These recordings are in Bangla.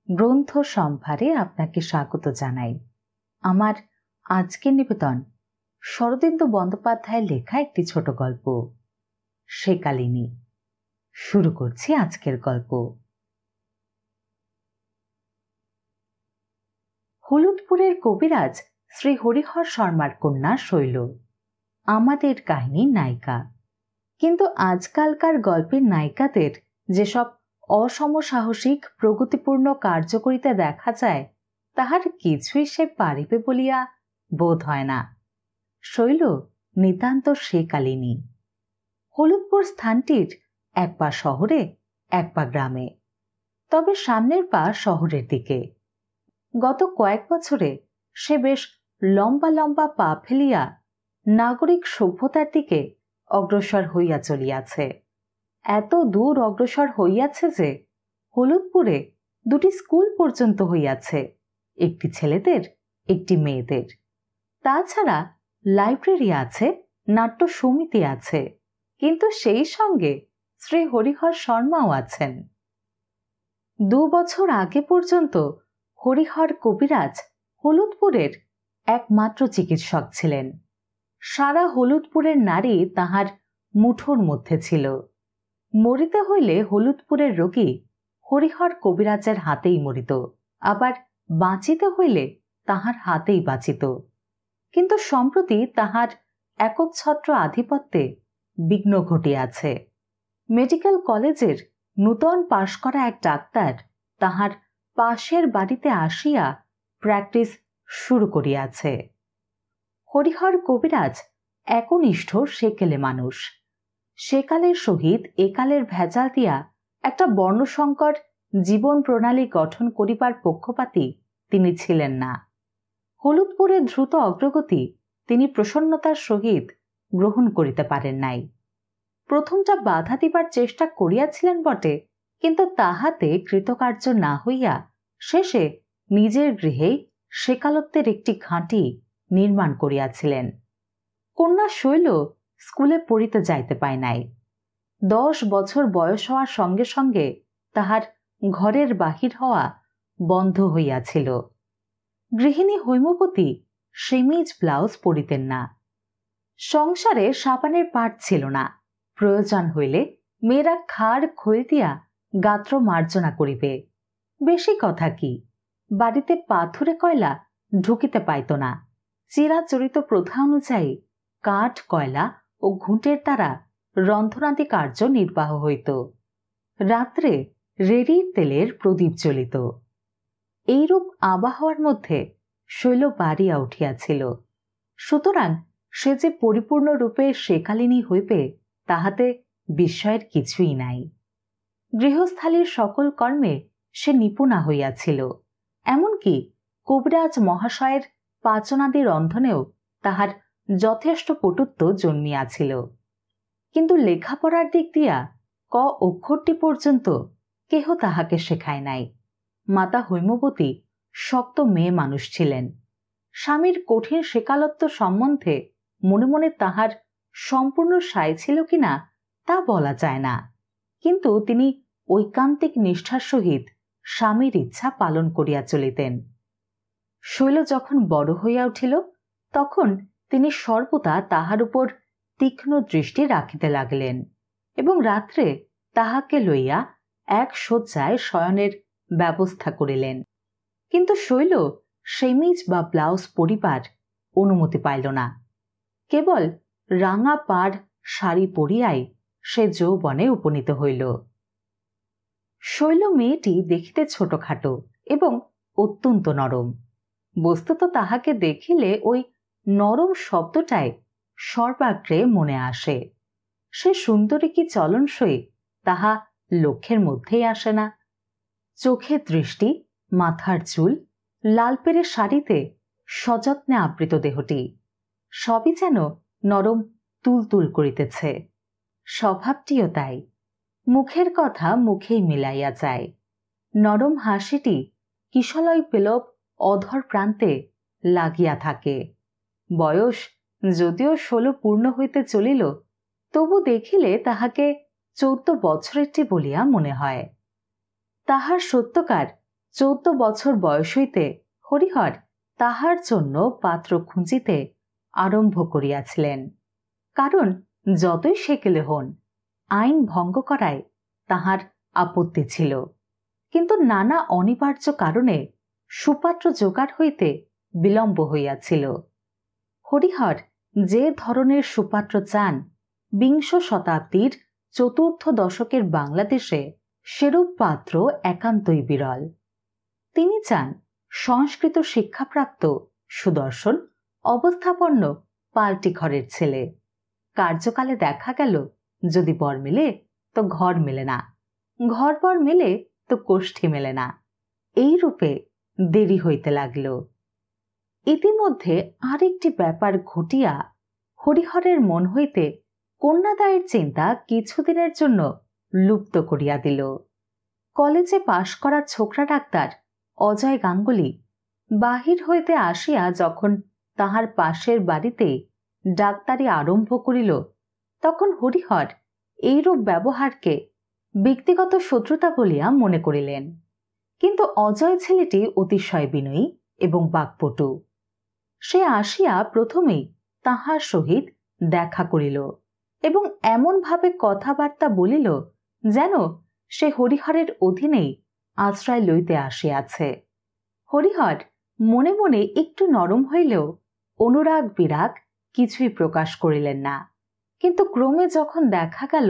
গ্রন্থ সম্ভারে আপনাকে স্বাগত জানাই। আমার আজকের নিবেদন শরদিন্দু বন্দ্যোপাধ্যায়ের লেখা একটি ছোট গল্প, সেকালিনী। শুরু করছি আজকের গল্প। হলুদপুরের কবিরাজ শ্রী হরিহর শর্মার কন্যা শৈল আমাদের কাহিনীর নায়িকা। কিন্তু আজকালকার গল্পের নায়িকাদের যেসব অসমসাহসিক প্রগতিপূর্ণ কার্যকরিতা দেখা যায়, তাহার কিছুই সে পারিবে বলিয়া বোধ হয় না। শৈল নিতান্ত সেকালিনী। হলুদপুর স্থানটির এক পা শহরে, এক পা গ্রামে, তবে সামনের পা শহরের দিকে। গত কয়েক বছরে সে বেশ লম্বা লম্বা পা ফেলিয়া নাগরিক সভ্যতার দিকে অগ্রসর হইয়া চলিয়াছে। এত দূর অগ্রসর হইয়াছে যে হলুদপুরে দুটি স্কুল পর্যন্ত হইয়াছে, একটি ছেলেদের, একটি মেয়েদের। তাছাড়া লাইব্রেরি আছে, নাট্য সমিতি আছে, কিন্তু সেই সঙ্গে শ্রী হরিহর শর্মাও আছেন। 2 বছর আগে পর্যন্ত হরিহর কবিরাজ হলুদপুরের একমাত্র চিকিৎসক ছিলেন। সারা হলুদপুরের নারী তাহার মুঠোর মধ্যে ছিল। মরিতে হইলে হলুদপুরের রোগী হরিহর কবিরাজের হাতেই মরিত, আবার বাঁচিতে হইলে তাহার হাতেই বাঁচিত। কিন্তু সম্প্রতি তাহার একচ্ছত্র আধিপত্যে বিঘ্ন ঘটিয়াছে। মেডিকেল কলেজের নূতন পাশ করা এক ডাক্তার তাহার পাশের বাড়িতে আসিয়া প্র্যাকটিস শুরু করিয়াছে। হরিহর কবিরাজ একনিষ্ঠ সেকেলে মানুষ। সেকালের সহিত একালের ভেজাল দিয়া একটা বর্ণসংকর জীবন প্রণালী গঠন করিবার পক্ষপাতী তিনি ছিলেন না। হলুদপুরের দ্রুত অগ্রগতি তিনি প্রসন্নতার সহিত গ্রহণ করিতে পারেন নাই। প্রথমটা বাধা দিবার চেষ্টা করিয়াছিলেন বটে, কিন্তু তাহাতে কৃতকার্য না হইয়া শেষে নিজের গৃহেই সেকালত্বের একটি ঘাঁটি নির্মাণ করিয়াছিলেন। কন্যা শৈল স্কুলে পড়িতে যাইতে পায় নাই। 10 বছর বয়স হওয়ার সঙ্গে সঙ্গে তাহার ঘরের বাহির হওয়া বন্ধ হইয়াছিল। গৃহিণী হৈমবতী সেমিজ ব্লাউজ পরিতেন না। সংসারে সাবানের পাট ছিল না। প্রয়োজন হইলে মেয়েরা খাড় খৈল দিয়া গাত্র মার্জনা করিবে। বেশি কথা কি, বাড়িতে পাথুরে কয়লা ঢুকিতে পাইত না। চিরাচরিত প্রথা অনুযায়ী কাঠ, কয়লা ও ঘুঁটের দ্বারা রন্ধনাদি কার্য নির্বাহ হইত। রাত্রে রেড়ির তেলের প্রদীপ জ্বলিত। এইরূপ আবহাওয়ার মধ্যে শৈল বাড়িয়া উঠিয়াছিল। সুতরাং সে যে পরিপূর্ণরূপে সেকালিনী হইবে, তাহাতে বিস্ময়ের কিছুই নাই। গৃহস্থালীর সকল কর্মে সে নিপুণা হইয়াছিল। এমনকি কবিরাজ মহাশয়ের পাচনাদি রন্ধনেও তাহার যথেষ্ট পটুত্ব জন্মিয়াছিল। কিন্তু লেখাপড়ার দিক দিয়া ক অক্ষরটি পর্যন্ত কেহ তাহাকে শেখায় নাই। মাতা হৈমবতী শক্ত মেয়ে মানুষ ছিলেন। স্বামীর কঠিন সেকালত্ব সম্বন্ধে মনে মনে তাহার সম্পূর্ণ সায় ছিল কিনা তা বলা যায় না, কিন্তু তিনি ঐকান্তিক নিষ্ঠার সহিত স্বামীর ইচ্ছা পালন করিয়া চলিতেন। শৈল যখন বড় হইয়া উঠিল, তখন তিনি সর্বদা তাহার উপর তীক্ষ্ণ দৃষ্টি রাখিতে লাগিলেন এবং রাত্রে তাহাকে লইয়া এক শয্যায় শয়নের ব্যবস্থা করিলেন। কিন্তু শৈল সেমিজ বা ব্লাউজ পরিবার অনুমতি পাইল না। কেবল রাঙা পাড় শাড়ি পরিয়াই সে যৌবনে উপনীত হইল। শৈল মেয়েটি দেখিতে ছোটখাটো এবং অত্যন্ত নরম। বস্তুত তাহাকে দেখিলে ওই নরম শব্দটাই সর্বাগ্রে মনে আসে। সে সুন্দরী কি চলনসই তাহা লক্ষ্যের মধ্যেই আসে না। চোখের দৃষ্টি, মাথার চুল, লালপেরে শাড়িতে সযত্নে আবৃত দেহটি, সবই যেন নরম তুলতুল করিতেছে। স্বভাবটিও তাই। মুখের কথা মুখেই মিলাইয়া যায়। নরম হাসিটি কিশলয় পেলব অধর প্রান্তে লাগিয়া থাকে। বয়স যদিও 16 পূর্ণ হইতে চলিল, তবু দেখিলে তাহাকে 14 বছরেরটি বলিয়া মনে হয়। তাহার সত্যকার 14 বছর বয়স হইতে হরিহর তাহার জন্য পাত্র খুঁজিতে আরম্ভ করিয়াছিলেন। কারণ যতই সেকেলে হন, আইন ভঙ্গ করায় তাহার আপত্তি ছিল। কিন্তু নানা অনিবার্য কারণে সুপাত্র জোগাড় হইতে বিলম্ব হইয়াছিল। হরিহর যে ধরনের সুপাত্র চান, বিংশ শতাব্দীর চতুর্থ দশকের বাংলাদেশে সেরূপ পাত্র একান্তই বিরল। তিনি চান সংস্কৃত শিক্ষাপ্রাপ্ত, সুদর্শন, অবস্থাপন্ন পাল্টি ঘরের ছেলে। কার্যকালে দেখা গেল, যদি বর মেলে তো ঘর মেলে না, ঘর বর মেলে তো কোষ্ঠী মেলে না। এই রূপে দেরি হইতে লাগল। ইতিমধ্যে আরেকটি ব্যাপার ঘটিয়া হরিহরের মন হইতে কন্যাদায়ের চিন্তা কিছুদিনের জন্য লুপ্ত করিয়া দিল। কলেজে পাশ করা ছোকরা ডাক্তার অজয় গাঙ্গুলি বাহির হইতে আসিয়া যখন তাহার পাশের বাড়িতে ডাক্তারি আরম্ভ করিল, তখন হরিহর এইরূপ ব্যবহারকে ব্যক্তিগত শত্রুতা বলিয়া মনে করিলেন। কিন্তু অজয় ছেলেটি অতিশয় বিনয়ী এবং বাক্পটু। সে আসিয়া প্রথমেই তাহার সহিত দেখা করিল এবং এমনভাবে কথাবার্তা বলিল যেন সে হরিহরের অধীনেই আশ্রয় লইতে আসিয়াছে। হরিহর মনে মনে একটু নরম হইলেও অনুরাগ বিরাগ কিছুই প্রকাশ করিলেন না। কিন্তু ক্রমে যখন দেখা গেল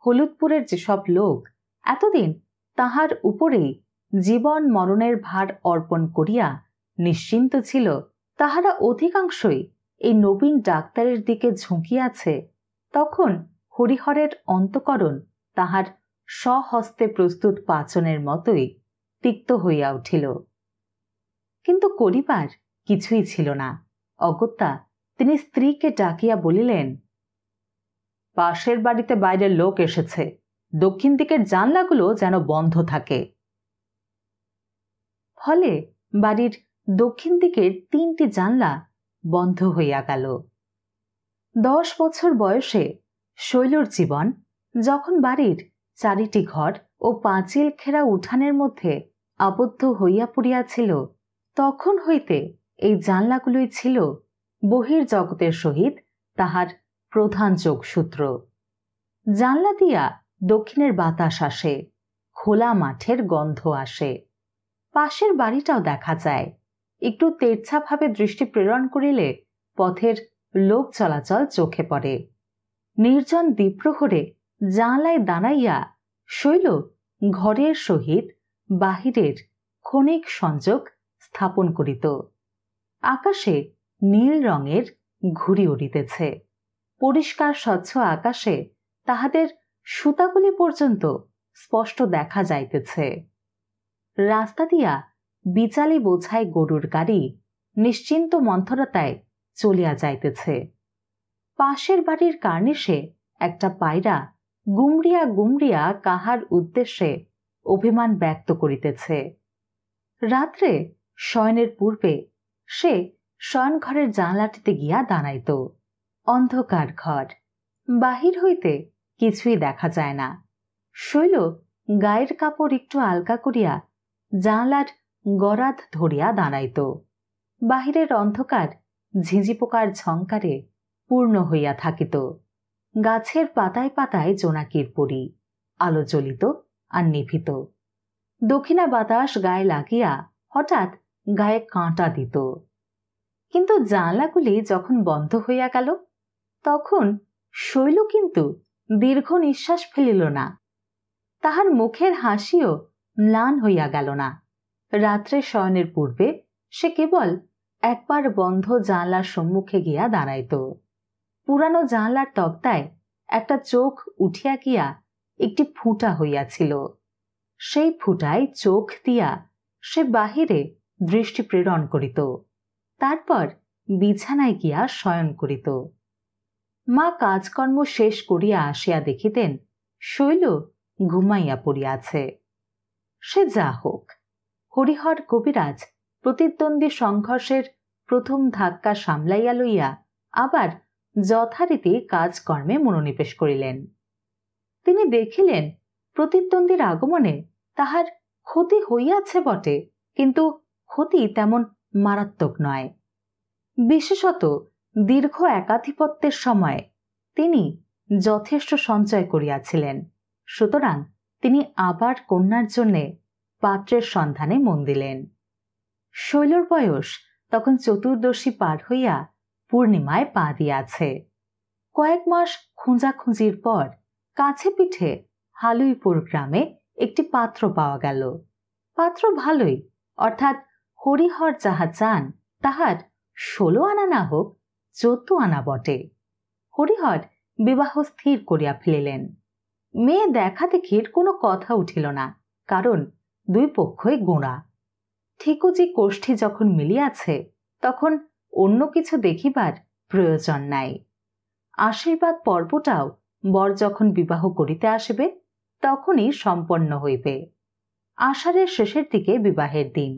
হলুদপুরের যেসব লোক এতদিন তাহার উপরেই জীবন মরণের ভার অর্পণ করিয়া নিশ্চিন্ত ছিল, তাহারা অধিকাংশই এই নবীন ডাক্তারের দিকে ঝুঁকিয়াছে, তখন হরিহরের অন্তঃকরণ তাহার স্বহস্তে প্রস্তুত পাচনের মতোই তিক্ত হইয়া উঠিল। কিন্তু করিবার কিছুই ছিল না। অগত্যা তিনি স্ত্রীকে ডাকিয়া বলিলেন, পাশের বাড়িতে বাইরের লোক এসেছে, দক্ষিণ দিকের জানলাগুলো যেন বন্ধ থাকে। ফলে বাড়ির দক্ষিণ দিকের 3টি জানলা বন্ধ হইয়া গেল। 10 বছর বয়সে শৈলর জীবন যখন বাড়ির 4টি ঘর ও পাঁচিল ঘেরা উঠানের মধ্যে আবদ্ধ হইয়া পড়িয়াছিল, তখন হইতে এই জানলাগুলোই ছিল বহির্জগতের সহিত তাহার প্রধান যোগসূত্র। জানলা দিয়া দক্ষিণের বাতাস আসে, খোলা মাঠের গন্ধ আসে, পাশের বাড়িটাও দেখা যায়। একটু তেরছাভাবে দৃষ্টি প্রেরণ করিলে পথের লোক চলাচল চোখে পড়ে। নির্জন দ্বীপ্রহরে জানলায় দাঁড়াইয়া শৈল ঘরের সহিত বাহিরের ক্ষণিক সংযোগ স্থাপন করিত। আকাশে নীল রঙের ঘুড়ি উড়িতেছে। পরিষ্কার স্বচ্ছ আকাশে তাহাদের সুতাগুলি পর্যন্ত স্পষ্ট দেখা যাইতেছে। রাস্তা দিয়া বিচালি বোঝাই গরুর গাড়ি নিশ্চিন্ত মন্থরতায় চলিয়া যাইতেছে। পাশের বাড়ির কার্নিশে একটা পায়রা গুমরিয়া গুমরিয়া কাহার উদ্দেশ্যে অভিমান ব্যক্ত করিতেছে। রাত্রে শয়নের পূর্বে সে শয়নঘরের জানলাটিতে গিয়া দাঁড়াইত। অন্ধকার ঘর, বাহির হইতে কিছুই দেখা যায় না। শৈল গায়ের কাপড় একটু আলগা করিয়া জানলার গরাদ ধরিয়া দাঁড়াইত। বাহিরের অন্ধকার ঝিঁঝি পোকার ঝংকারে পূর্ণ হইয়া থাকিত। গাছের পাতায় পাতায় জোনাকির পরি, আলো জ্বলিত আর নিভিত। দক্ষিণা বাতাস গায়ে লাগিয়া হঠাৎ গায়ে কাঁটা দিত। কিন্তু জানলাগুলি যখন বন্ধ হইয়া গেল, তখন শৈল কিন্তু দীর্ঘ নিঃশ্বাস ফেলিল না। তাহার মুখের হাসিও ম্লান হইয়া গেল না। রাত্রে শয়নের পূর্বে সে কেবল একবার বন্ধ জানলার সম্মুখে গিয়া দাঁড়াইত। পুরানো জানলার তক্তায় একটা চোখ উঠিয়া গিয়া একটি ফুটা হইয়াছিল। সেই ফুটায় চোখ দিয়া সে বাহিরে দৃষ্টি প্রেরণ করিত, তারপর বিছানায় গিয়া শয়ন করিত। মা কাজকর্ম শেষ করিয়া আসিয়া দেখিতেন শৈল ঘুমাইয়া পড়িয়াছে। সে যা হোক, হরিহর কবিরাজ প্রতিদ্বন্দ্বী সংঘর্ষের প্রথম ধাক্কা সামলাইয়া লইয়া আবার যথারীতি কাজকর্মে মনোনিবেশ করিলেন। তিনি দেখিলেন প্রতিদ্বন্দ্বীর আগমনে তাহার ক্ষতি হইয়াছে বটে, কিন্তু ক্ষতি তেমন মারাত্মক নয়। বিশেষত দীর্ঘ একাধিপত্যের সময় তিনি যথেষ্ট সঞ্চয় করিয়াছিলেন, সুতরাং তিনি আবার কন্যার জন্য পাত্রের সন্ধানে মন দিলেন। শৈলর বয়স তখন চতুর্দশী পার হইয়া পূর্ণিমায় পা দিয়াছে। কয়েক মাস খোঁজাখুঁজির পর কাছে পিঠে হালুইপুর গ্রামে একটি পাত্র পাওয়া গেল। পাত্র ভালোই, অর্থাৎ হরিহর যাহা চান তাহার 16 আনা না হোক 14 আনা বটে। হরিহর বিবাহ স্থির করিয়া ফেলিলেন। মেয়ে দেখা দেখির কোনো কথা উঠিল না, কারণ দুই পক্ষই গোঁড়া। ঠিকুজি কোষ্ঠী যখন মিলিয়াছে তখন অন্য কিছু দেখিবার প্রয়োজন নাই। আশীর্বাদ পর্বটাও বর যখন বিবাহ করিতে আসবে তখনই সম্পন্ন হইবে। আষাঢ়ের শেষের দিকে বিবাহের দিন।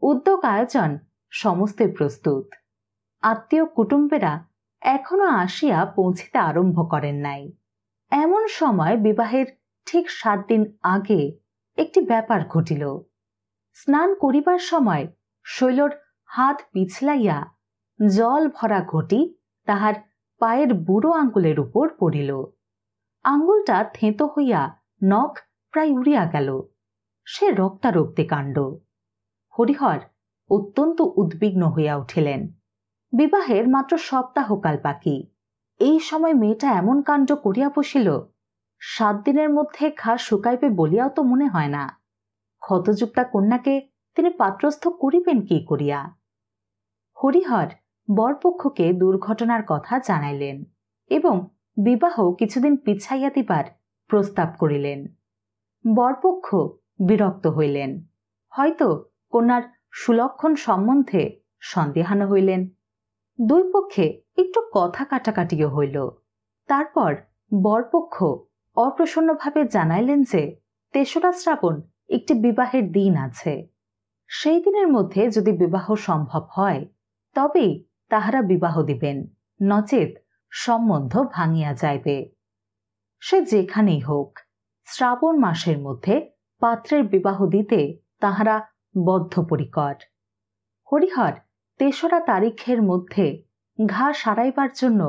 উদ্যোগ আয়োজন সমস্ত প্রস্তুত। আত্মীয় কুটুম্বেরা এখনো আসিয়া পৌঁছিতে আরম্ভ করেন নাই। এমন সময় বিবাহের ঠিক 7 দিন আগে একটি ব্যাপার ঘটিল। স্নান করিবার সময় শৈলর হাত পিছলাইয়া জল ভরা ঘটি তাহার পায়ের বুড়ো আঙ্গুলের উপর পড়িল। আঙ্গুলটা থেঁতো হইয়া নখ প্রায় উড়িয়া গেল। সে রক্তারক্তি কাণ্ড। হরিহর অত্যন্ত উদ্বিগ্ন হইয়া উঠিলেন। বিবাহের মাত্র সপ্তাহকাল বাকি। এই সময় মেয়েটা এমন কাণ্ড করিয়া বসিল, 7 দিনের মধ্যে ঘা শুকাইবে বলিয়াও তো মনে হয় না। ক্ষতযুক্তা কন্যাকে তিনি পাত্রস্থ করিবেন কি করিয়া? হরিহর বরপক্ষকে দুর্ঘটনার কথা জানাইলেন এবং বিবাহ কিছুদিন পিছাইয়া দিবার প্রস্তাব করিলেন। বরপক্ষ বিরক্ত হইলেন, হয়তো কন্যার সুলক্ষণ সম্বন্ধে সন্দেহান হইলেন। দুই পক্ষে একটু কথা কাটাকাটিও হইল। তারপর বরপক্ষ অপ্রসন্নভাবে জানাইলেন যে 3রা শ্রাবণ একটি বিবাহের দিন আছে। সেই দিনের মধ্যে যদি বিবাহ সম্ভব হয় তবেই তাহারা বিবাহ দিবেন, নচেত সম্বন্ধ ভাঙিয়া যাইবে। সে যেখানেই হোক, শ্রাবণ মাসের মধ্যে পাত্রের বিবাহ দিতে তাহারা বদ্ধপরিকর। হরিহর 3রা তারিখের মধ্যে ঘা সারাইবার জন্য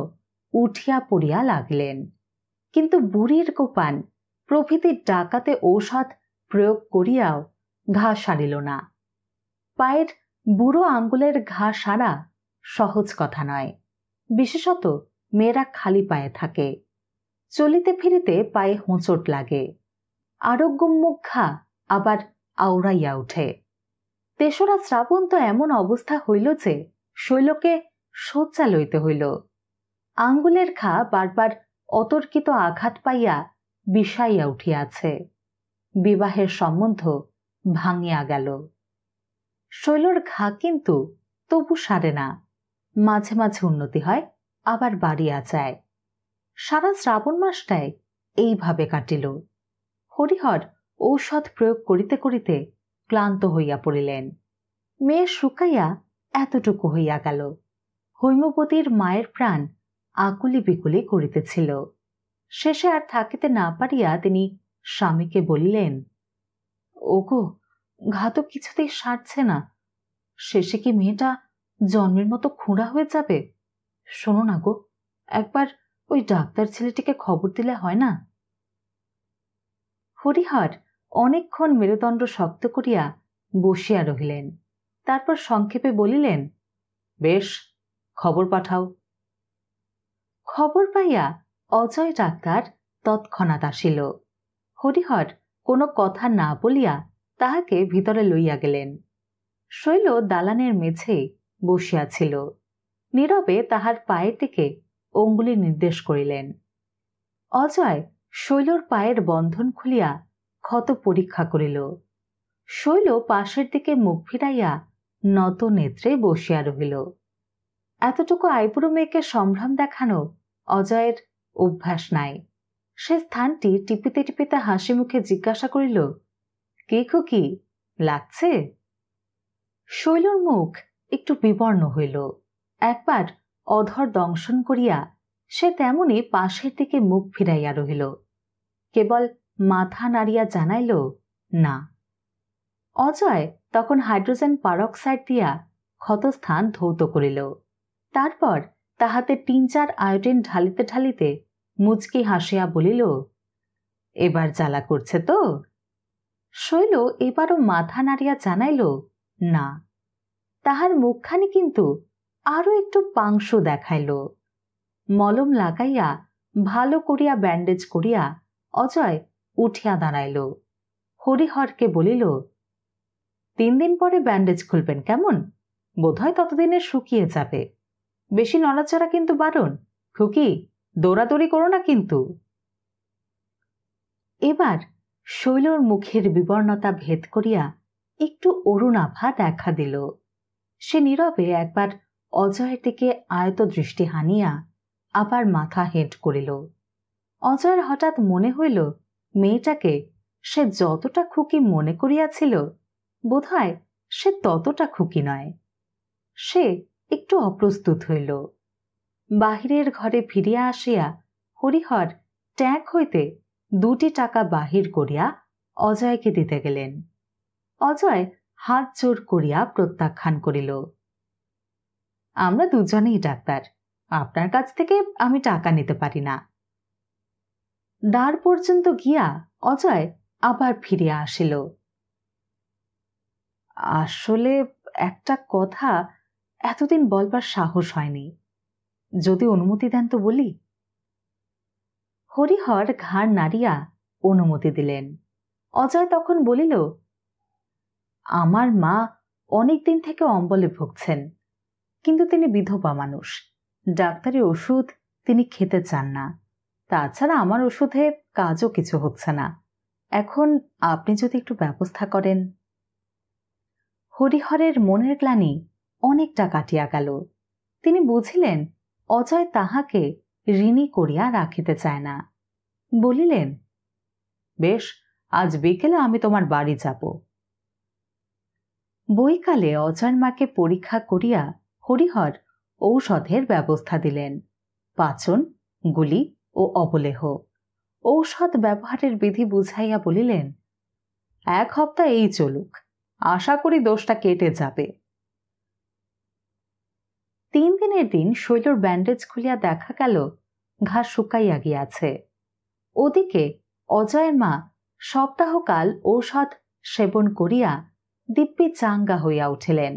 উঠিয়া পড়িয়া লাগলেন, কিন্তু বুড়ির কোপান প্রভৃতি ডাকাতে ঔষধ প্রয়োগ করিয়াও ঘা সারিল না। পায়ের বুড়ো আঙ্গুলের ঘা সারা সহজ কথা নয়, বিশেষত মেয়েরা খালি পায়ে থাকে। চলিতে ফিরিতে পায়ে হোঁচট লাগে। আরোগ্যমুখ ঘা আবার আওড়াইয়া উঠে। 3রা শ্রাবণ তো এমন অবস্থা হইল যে শৈলকে শয্যা লইতে হইল। আঙ্গুলের ঘা বারবার অতর্কিত আঘাত পাইয়া বিষাইয়া উঠিয়াছে। বিবাহের সম্বন্ধ ভাঙিয়া গেল। শৈলর ঘা কিন্তু তবু সারে না। মাঝে মাঝে উন্নতি হয়, আবার বাড়িয়া যায়। সারা শ্রাবণ মাসটায় এইভাবে কাটিল। হরিহর ঔষধ প্রয়োগ করিতে করিতে ক্লান্ত হইয়া পড়িলেন। মেয়ে শুকাইয়া এতটুকু হইয়া গেল। হৈমবতীর মায়ের প্রাণ আকুলি বিকুলি করিতেছিল। শেষে আর থাকিতে না পারিয়া তিনি স্বামীকে বলিলেন, ওগো, ঘা তো কিছুতেই সারছে না। শেষে কি মেয়েটা জন্মের মতো খুঁড়া হয়ে যাবে? শোনো না গো, একবার ওই ডাক্তার ছেলেটিকে খবর দিলে হয় না? হরিহর অনেকক্ষণ মেরুদণ্ড শক্ত করিয়া বসিয়া রহিলেন। তারপর সংক্ষেপে বলিলেন, বেশ, খবর পাঠাও। খবর পাইয়া অজয় ডাক্তার তৎক্ষণাৎ আসিল। হরিহর কোনো কথা না বলিয়া তাহাকে ভিতরে লইয়া গেলেন। শৈল দালানের মেঝে বসিয়াছিল। নীরবে তাহার পায়ের দিকে অঙ্গুলি নির্দেশ করিলেন। অজয় শৈলর পায়ের বন্ধন খুলিয়া ক্ষত পরীক্ষা করিল। শৈল পাশের দিকে মুখ ফিরাইয়া নত নেত্রে বসিয়া রহিল। এতটুকু আইবুড়ো মেয়েকে সম্ভ্রম দেখানো অজয়ের অভ্যাস নাই। সে স্থানটি টিপিতে টিপিতে হাসি মুখে জিজ্ঞাসা করিল, কে খুকি, লাগছে? শৈলর মুখ একটু বিবর্ণ হইল। একবার অধর দংশন করিয়া সে তেমনি পাশের দিকে মুখ ফিরাইয়া রহিল। কেবল মাথা নাড়িয়া জানাইল, না। অজয় তখন হাইড্রোজেন পারক্সাইড দিয়া ক্ষতস্থান ধৌত করিল। তারপর তাহাতে ৩-৪ আয়োডিন ঢালিতে ঢালিতে মুচকি হাসিয়া বলিল, এবার জ্বালা করছে তো? শৈল এবারও মাথা নাড়িয়া জানাইল, না। তাহার মুখখানি কিন্তু আরো একটু পাংশু দেখাইল। মলম লাগাইয়া ভালো করিয়া ব্যান্ডেজ করিয়া অজয় উঠিয়া দাঁড়াইল। হরিহরকে বলিল, ৩ দিন পরে ব্যান্ডেজ খুলবেন কেমন? বোধহয় ততদিনে শুকিয়ে যাবে। বেশি নড়াচড়া কিন্তু বারণ। খুকি, দৌড়াদৌড়ি করো না কিন্তু। এবার শৈলর মুখের বিবর্ণতা ভেদ করিয়া একটু অরুণাভা দেখা দিল। সে নীরবে একবার অজয়ের দিকে আয়ত দৃষ্টি হানিয়া আবার মাথা হেঁট করিল। অজয়ের হঠাৎ মনে হইল মেয়েটাকে সে যতটা খুকি মনে করিয়াছিল বোধহয় সে ততটা খুকি নয়। সে একটু অপ্রস্তুত হইল। বাহিরের ঘরে ফিরিয়া আসিয়া হরিহর ট্যাঙ্ক হইতে 2টি টাকা বাহির করিয়া অজয়কে দিতে গেলেন। অজয় হাত জোর করিয়া প্রত্যাখ্যান করিল, আমরা দুজনেই ডাক্তার, আপনার কাছ থেকে আমি টাকা নিতে পারি না। দ্বার পর্যন্ত গিয়া অজয় আবার ফিরিয়া আসিল। আসলে একটা কথা এতদিন বলবার সাহস হয়নি, যদি অনুমতি দেন তো বলি। হরিহর ঘাড় নাড়িয়া অনুমতি দিলেন। অজয় তখন বলিল, আমার মা অনেকদিন থেকে অম্বলে ভুগছেন, কিন্তু তিনি বিধবা মানুষ। ডাক্তারি ওষুধ তিনি খেতে চান না। তাছাড়া আমার ওষুধে কাজও কিছু হচ্ছে না। এখন আপনি যদি একটু ব্যবস্থা করেন। হরিহরের মনের গ্লানি অনেকটা কাটিয়া গেল। তিনি বুঝিলেন অজয় তাহাকে ঋণী করিয়া রাখিতে চায় না। বলিলেন, বেশ, আজ বিকেলে আমি তোমার বাড়ি যাব। বৈকালে অজয়ের মাকে পরীক্ষা করিয়া হরিহর ঔষধের ব্যবস্থা দিলেন, পাচন, গুলি ও অবলেহ। ঔষধ ব্যবহারের বিধি বুঝাইয়া বলিলেন, 1 সপ্তাহ এই চলুক, আশা করি দোষটা কেটে যাবে। 3 দিনের দিন শৈলর ব্যান্ডেজ খুলিয়া দেখা গেল ঘা শুকাইয়া গিয়াছে। ওদিকে অজয়ের মা সপ্তাহকাল ঔষধ সেবন করিয়া দিব্যি চাঙ্গা হইয়া উঠিলেন।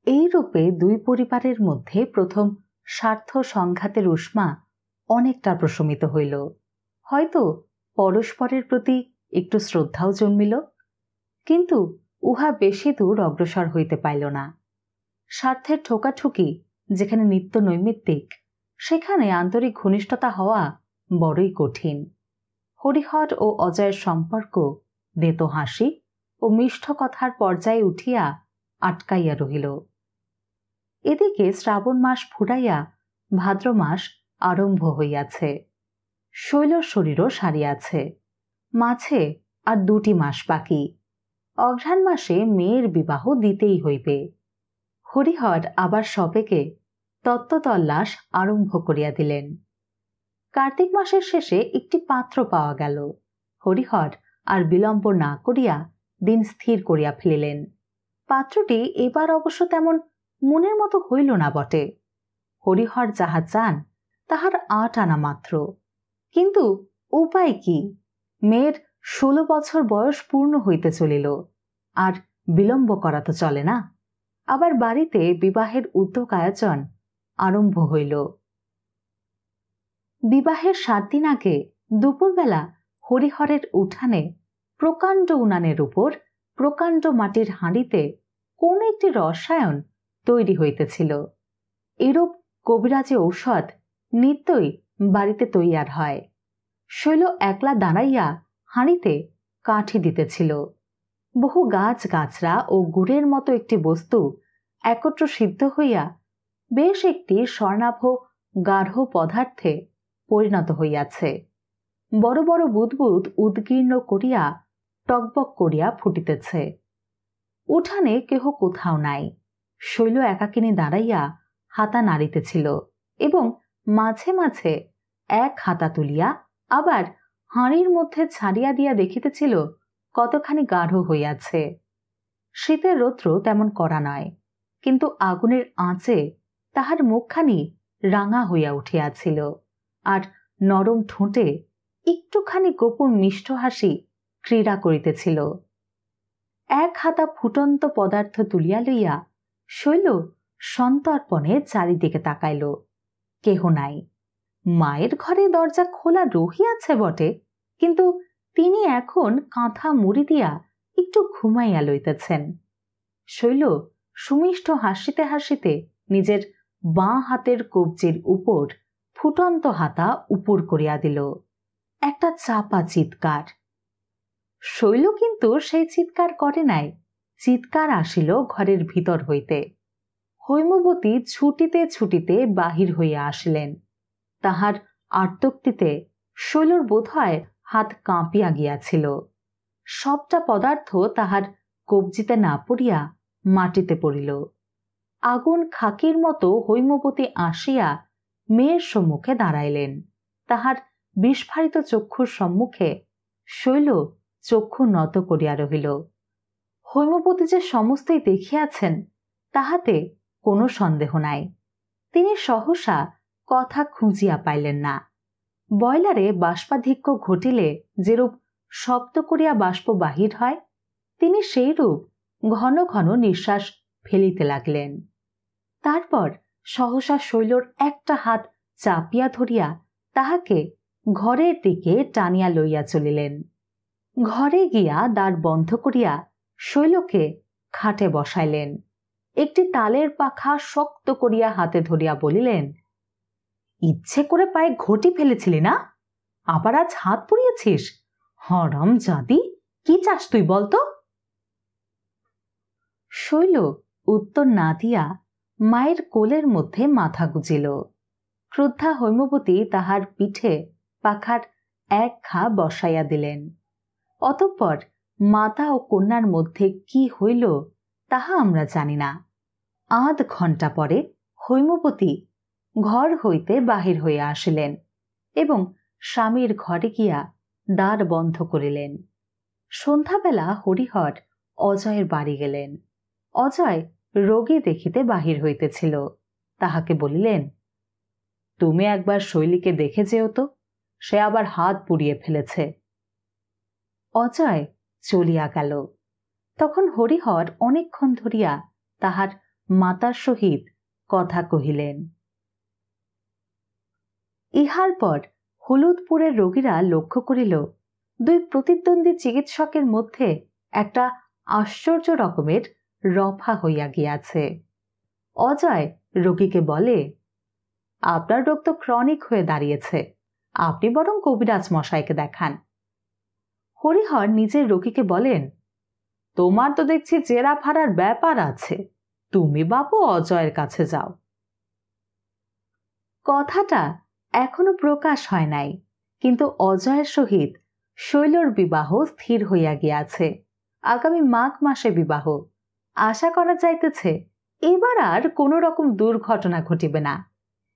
এইরূপে 2 পরিবারের মধ্যে প্রথম স্বার্থ সংঘাতের উষ্মা অনেকটা প্রশমিত হইল। হয়তো পরস্পরের প্রতি একটু শ্রদ্ধাও জন্মিল, কিন্তু উহা বেশি দূর অগ্রসর হইতে পাইল না। স্বার্থের ঠোকাঠুকি যেখানে নিত্য নৈমিত্তিক, সেখানে আন্তরিক ঘনিষ্ঠতা হওয়া বড়ই কঠিন। হরিহর ও অজয়ের সম্পর্ক দেতো হাসি ও মিষ্ঠ কথার পর্যায়ে উঠিয়া আটকাইয়া রহিল। এদিকে শ্রাবণ মাস ফুরাইয়া ভাদ্র মাস আরম্ভ হইয়াছে। শৈলর শরীরও সারিয়াছে। মাঝে আর 2টি মাস বাকি। অঘ্রাণ মাসে মেয়ের বিবাহ দিতেই হইবে। হরিহর আবার সবেগে তত্ত্বতল্লাশ আরম্ভ করিয়া দিলেন। কার্তিক মাসের শেষে একটি পাত্র পাওয়া গেল। হরিহর আর বিলম্ব না করিয়া দিন স্থির করিয়া ফেলিলেন। পাত্রটি এবার অবশ্য তেমন মনের মতো হইল না বটে। হরিহর যাহা চান তাহার 8 আনা মাত্র, কিন্তু উপায় কি? মেয়ের 16 বছর বয়স পূর্ণ হইতে চলিল, আর বিলম্ব করা তো চলে না। আবার বাড়িতে বিবাহের উদ্যোগ আয়োজন আরম্ভ হইল। বিবাহের 7 দিন আগে দুপুরবেলা হরিহরের উঠানে প্রকাণ্ড উনানের উপর প্রকাণ্ড মাটির হাঁড়িতে কোন একটি রসায়ন তৈরি হইতেছিল। এরূপ কবিরাজি ঔষধ নিত্যই বাড়িতে তৈয়ার হয়। শৈল একলা দাঁড়াইয়া হাঁড়িতে কাঠি দিতেছিল। বহু গাছ গাছরা ও গুড়ের মতো একটি বস্তু একত্র সিদ্ধ হইয়া বেশ একটি স্বর্ণাভ গাঢ় পদার্থে পরিণত হইয়াছে। বড় বড় বুদবুদ উদ্গীর্ণ করিয়া টকবক করিয়া ফুটিতেছে। উঠানে কেহ কোথাও নাই। শৈল একাকিনী দাঁড়াইয়া হাতা নাড়িতেছিল এবং মাঝে মাঝে এক হাতা তুলিয়া আবার হাঁড়ির মধ্যে ছাড়িয়া দিয়া দেখিতেছিল কতখানি গাঢ় হইয়াছে। শীতের রৌদ্র তেমন কড়া নয়, কিন্তু আগুনের আঁচে তাহার মুখখানি রাঙা হইয়া উঠিয়াছিল, আর নরম ঠোঁটে একটুখানি গোপন মিষ্ট হাসি ক্রীড়া করিতেছিল। এক হাতা ফুটন্ত পদার্থ তুলিয়া লইয়া শৈল সন্তর্পণে চারিদিকে তাকাইল। কেহ নাই। মায়ের ঘরে দরজা খোলা রহিয়াছে বটে, কিন্তু তিনি এখন কাঁথা মুড়ি দিয়া একটু ঘুমাইয়া লইতেছেন। শৈল সুমিষ্ট হাসিতে হাসিতে নিজের বাঁ হাতের কবজির উপর ফুটন্ত হাতা উপর করিয়া দিল। একটা চাপা চিৎকার। শৈল কিন্তু সেই চিৎকার করে নাই। চিৎকার আসিল ঘরের ভিতর হইতে। হৈমবতী ছুটিতে ছুটিতে বাহির হইয়া আসিলেন। তাহার আর্তক্তিতে শৈলর বোধহয় হাত কাঁপিয়া গিয়াছিল। সবটা পদার্থ তাহার কবজিতে না পড়িয়া মাটিতে পড়িল। আগুন খাকির মতো হৈমবতী আসিয়া মেয়ের সম্মুখে দাঁড়াইলেন। তাহার বিস্ফারিত চক্ষুর সম্মুখে শৈল চক্ষু নত করিয়া রহিল। হৈমবতী যে সমস্তই দেখিয়াছেন তাহাতে কোনো সন্দেহ নাই। তিনি সহসা কথা খুঁজিয়া পাইলেন না। বয়লারে বাষ্পাধিক্য ঘটিলে যেরূপ শব্দ করিয়া বাষ্প বাহির হয়, তিনি সেইরূপ ঘন ঘন নিঃশ্বাস ফেলিতে লাগলেন। তারপর সহসা শৈলর একটা হাত চাপিয়া ধরিয়া তাহাকে ঘরের দিকে টানিয়া লইয়া চলিলেন। ঘরে গিয়া দ্বার বন্ধ করিয়া শৈলকে খাটে বসাইলেন। একটি তালের পাখা শক্ত করিয়া হাতে ধরিয়া বলিলেন, ইচ্ছে করে পায়ে ঘটি ফেলেছিলি না? আবার আজ হাত পুড়িয়েছিস? হরাম জাদি, কি চাস তুই বলতো? শৈল উত্তর না দিয়া মায়ের কোলের মধ্যে মাথা গুজিল। ক্রুদ্ধা হৈমবতী তাহার পিঠে পাখার এক ঘা বসাইয়া দিলেন। অতঃপর মাতা ও কন্যার মধ্যে কি হইল তাহা আমরা জানি না। আধ ঘণ্টা পরে হৈমবতী ঘর হইতে বাহির হইয়া আসিলেন এবং স্বামীর ঘরে গিয়া দ্বার বন্ধ করিলেন। সন্ধ্যাবেলা হরিহর অজয়ের বাড়ি গেলেন। অজয় রোগী দেখিতে বাহির হইতেছিল। তাহাকে বলিলেন, তুমি একবার শৈলীকে দেখে যেও তো, সে আবার হাত পুড়িয়ে ফেলেছে। অজয় চলিয়া গেল। তখন হরিহর অনেকক্ষণ ধরিয়া তাহার মাতার সহিত কথা কহিলেন। ইহার পর হলুদপুরের রোগীরা লক্ষ্য করিল, দুই প্রতিদ্বন্দ্বী চিকিৎসকের মধ্যে একটা আশ্চর্য রকমের রফা হইয়া গিয়াছে। অজয় রোগীকে বলে, আপনার রোগ তো ক্রনিক হয়ে দাঁড়িয়েছে, আপনি বরং কবিরাজ মশাইকে দেখান। হরিহর নিজের রোগীকে বলেন, তোমার তো দেখছি জেরা ফাড়ার ব্যাপার আছে, তুমি বাবু অজয়ের কাছে যাও। কথাটা এখনো প্রকাশ হয় নাই, কিন্তু অজয়ের সহিত শৈলর বিবাহ স্থির হইয়া গিয়াছে। আগামী মাঘ মাসে বিবাহ। আশা করা যাইতেছে এবার আর কোন রকম দুর্ঘটনা ঘটিবে না।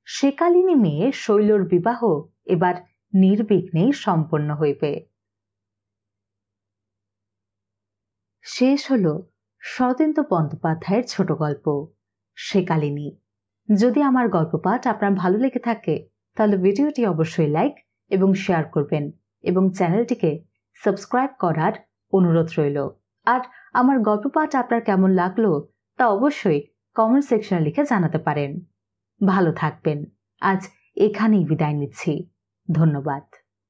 সেকালিনী মেয়ে শৈলর বিবাহ এবার নির্বিঘ্নেই সম্পন্ন হইবে। শেষ হল শরদিন্দু বন্দ্যোপাধ্যায়ের ছোট গল্প সেকালিনী। যদি আমার গল্প পাঠ আপনার ভালো লেগে থাকে তাহলে ভিডিওটি অবশ্যই লাইক এবং শেয়ার করবেন এবং চ্যানেলটিকে সাবস্ক্রাইব করার অনুরোধ রইল। আর আমার গল্প পাঠ আপনার কেমন লাগলো তা অবশ্যই কমেন্ট সেকশনে লিখে জানাতে পারেন। ভালো থাকবেন। আজ এখানেই বিদায় নিচ্ছি। ধন্যবাদ।